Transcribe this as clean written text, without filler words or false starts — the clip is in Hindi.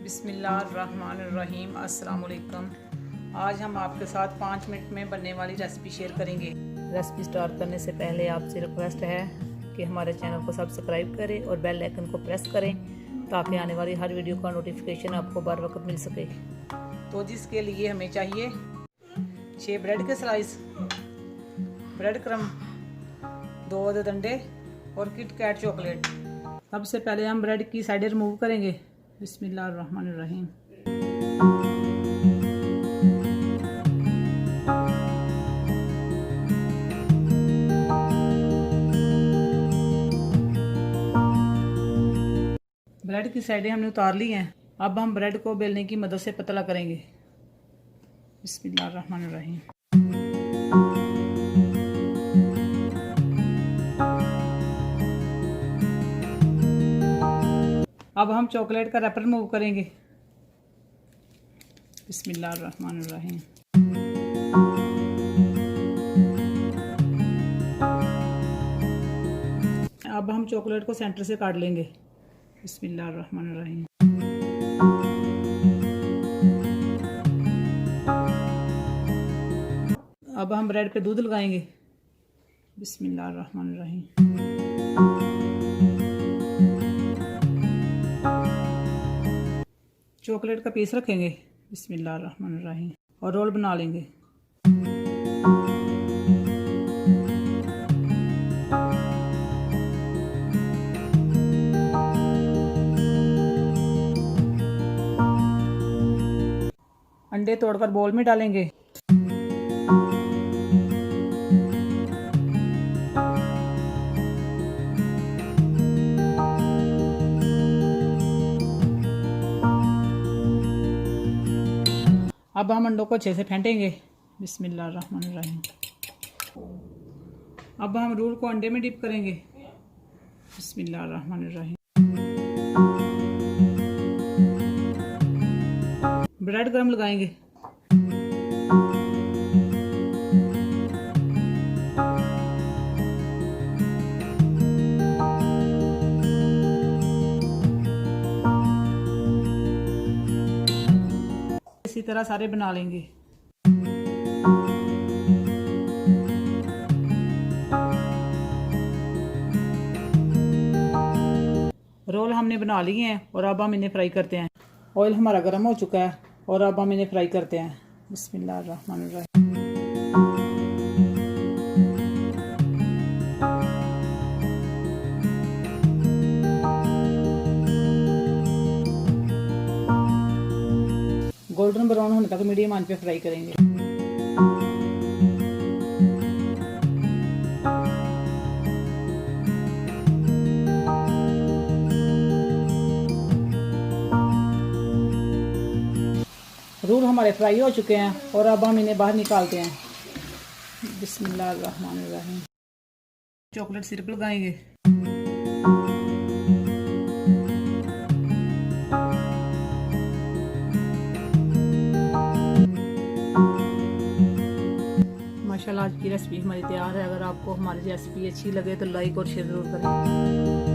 बिस्मिल्लाहिर्रहमानिर्रहीम। अस्सलाम वालेकुम। आज हम आपके साथ 5 मिनट में बनने वाली रेसिपी शेयर करेंगे। रेसिपी स्टार्ट करने से पहले आपसे रिक्वेस्ट है कि हमारे चैनल को सब्सक्राइब करें और बेल आइकन को प्रेस करें ताकि आने वाली हर वीडियो का नोटिफिकेशन आपको बर वक्त मिल सके। तो जिसके लिए हमें चाहिए 6 ब्रेड के स्लाइस, ब्रेड क्रम, 2 अदद अंडे और किट कैट चॉकलेट। सबसे पहले हम ब्रेड की साइडें रिमूव करेंगे। बिस्मिल्लाहिर्रहमानिर्रहीम। ब्रेड की साइडें हमने उतार ली हैं। अब हम ब्रेड को बेलने की मदद से पतला करेंगे। बिस्मिल्लाहिर्रहमानिर्रहीम। अब हम चॉकलेट का रैपर रिमूव करेंगे। बिस्मिल्लाहिर्रहमानिर्रहीम। अब हम चॉकलेट को सेंटर से काट लेंगे। बिस्मिल्लाहिर्रहमानिर्रहीम। अब हम ब्रेड पे दूध लगाएंगे। बिस्मिल्लाहिर्रहमानिर्रहीम। चॉकलेट का पीस रखेंगे। बिस्मिल्लाहिर्रहमानिर्रहीम और रोल बना लेंगे। अंडे तोड़कर बोल में डालेंगे। अब हम अंडों को अच्छे से फेंटेंगे। बिस्मिल्लाहिर्रहमानिर्रहीम। अब हम रूल को अंडे में डिप करेंगे। बिस्मिल्लाहिर्रहमानिर्रहीम। ब्रेड क्रम लगाएंगे। इसी तरह सारे बना लेंगे। रोल हमने बना लिए हैं और अब हम इन्हें फ्राई करते हैं। ऑयल हमारा गर्म हो चुका है और अब हम इन्हें फ्राई करते हैं। बिस्मिल्लाहिर्रहमानिर्रहीम। गोल्डन ब्राउन होने तक मीडियम आंच पे फ्राई करेंगे। रोल हमारे फ्राई हो चुके हैं और अब हम इन्हें बाहर निकालते हैं। बिस्मिल्लाहिर्रहमानिर्रहीम। चॉकलेट सिरप लगाएंगे। माशाल्लाह आज की रेसिपी हमारी तैयार है। अगर आपको हमारी रेसिपी अच्छी लगे तो लाइक और शेयर जरूर करें।